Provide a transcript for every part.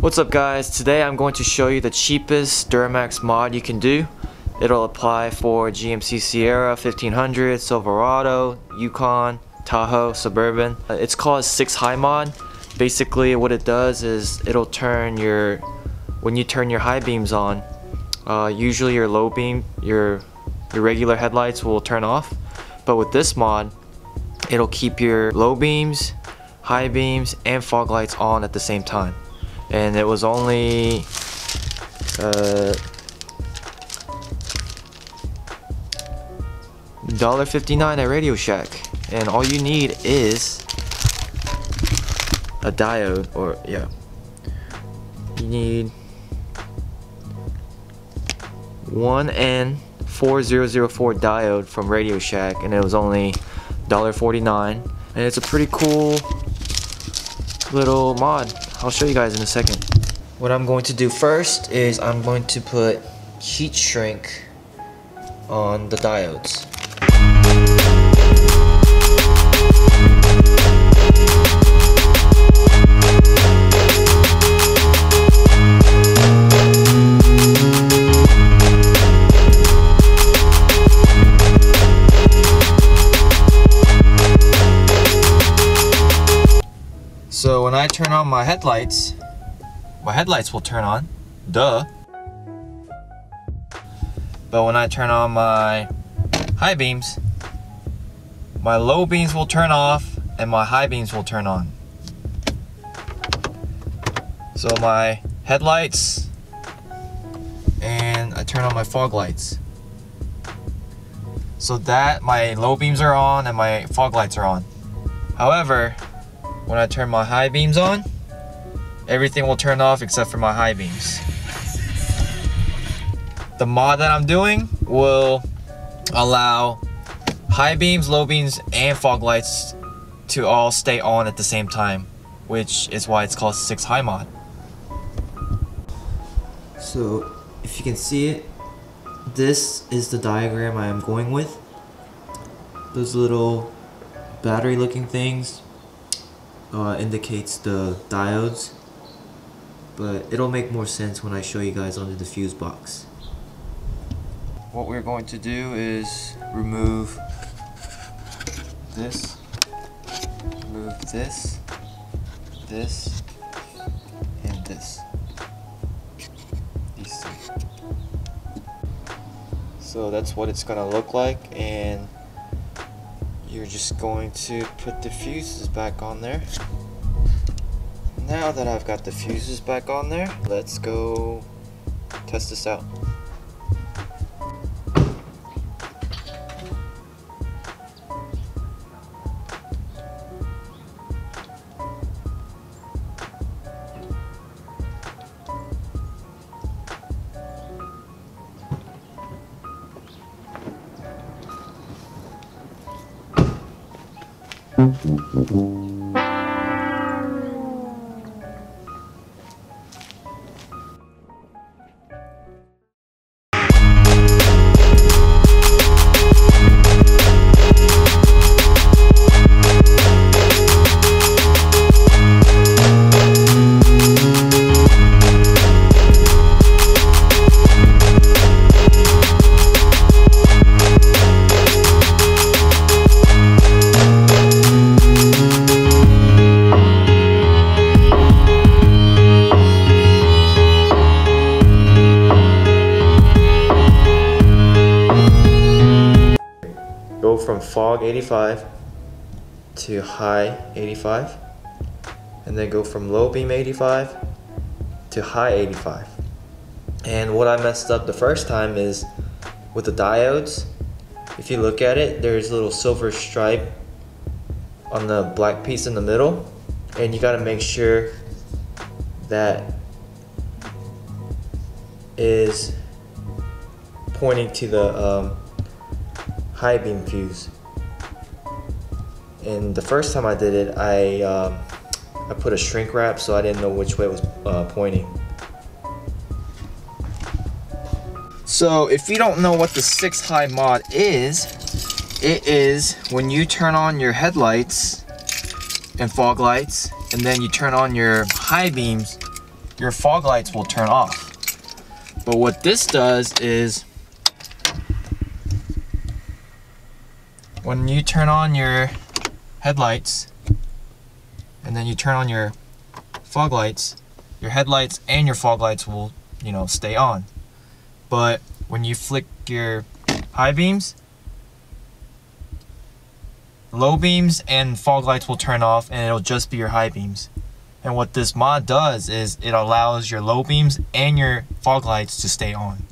What's up guys, today I'm going to show you the cheapest Duramax mod you can do. It'll apply for GMC Sierra, 1500, Silverado, Yukon, Tahoe, Suburban. It's called 6 high mod. Basically what it does is it'll turn your, when you turn your high beams on, usually your low beam, your regular headlights will turn off. But with this mod, it'll keep your low beams, high beams, and fog lights on at the same time. And it was only $1.59 at Radio Shack, and all you need is a diode, or yeah, you need one N4004 diode from Radio Shack, and it was only $1.49, and it's a pretty cool little mod. I'll show you guys in a second. What I'm going to do first is I'm going to put heat shrink on the diodes. So when I turn on my headlights will turn on, duh. But when I turn on my high beams, my low beams will turn off and my high beams will turn on. So my headlights, and I turn on my fog lights. So that my low beams are on and my fog lights are on. However, when I turn my high beams on, everything will turn off except for my high beams. The mod that I'm doing will allow high beams, low beams, and fog lights to all stay on at the same time, which is why it's called 6 high mod. So if you can see it, this is the diagram I am going with. Those little battery looking things indicates the diodes, but it'll make more sense when I show you guys under the fuse box. What we're going to do is remove this, this, and this. These three. So that's what it's gonna look like, and you're just going to put the fuses back on there. Now that I've got the fuses back on there, let's go test this out. Go from fog 85 to high 85, and then go from low beam 85 to high 85. And what I messed up the first time is with the diodes. If you look at it, there's a little silver stripe on the black piece in the middle, and you got to make sure that is pointing to the high beam fuse. And the first time I did it, I put a shrink wrap, so I didn't know which way it was pointing. So if you don't know what the 6 high mod is, it is when you turn on your headlights and fog lights, and then you turn on your high beams your fog lights will turn off. But what this does is, when you turn on your headlights and then you turn on your fog lights, your headlights and your fog lights will, you know, stay on. But when you flick your high beams, low beams and fog lights will turn off, and it'll just be your high beams. And what this mod does is it allows your low beams and your fog lights to stay on.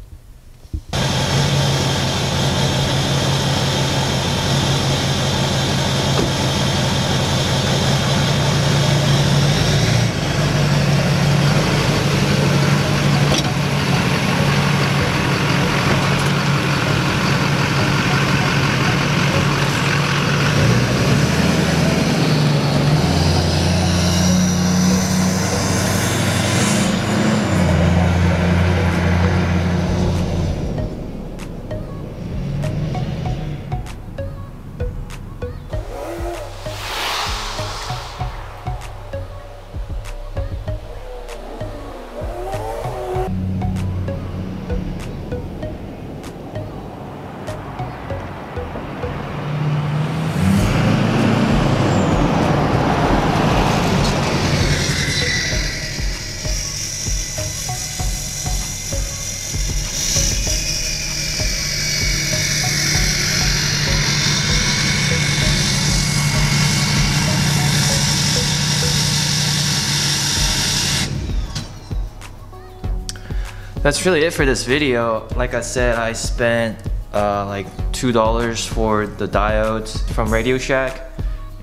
That's really it for this video. Like I said, I spent like $2 for the diodes from Radio Shack,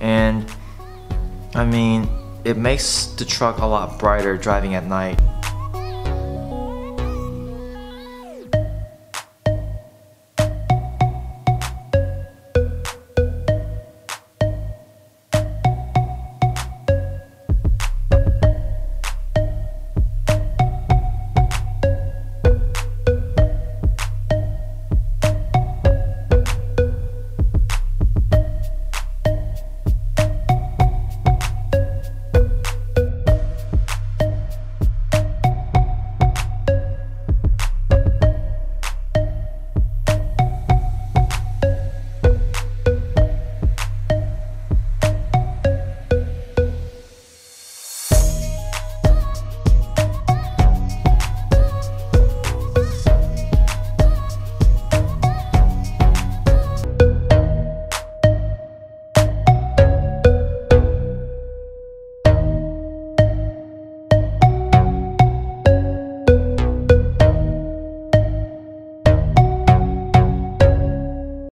and I mean, it makes the truck a lot brighter driving at night.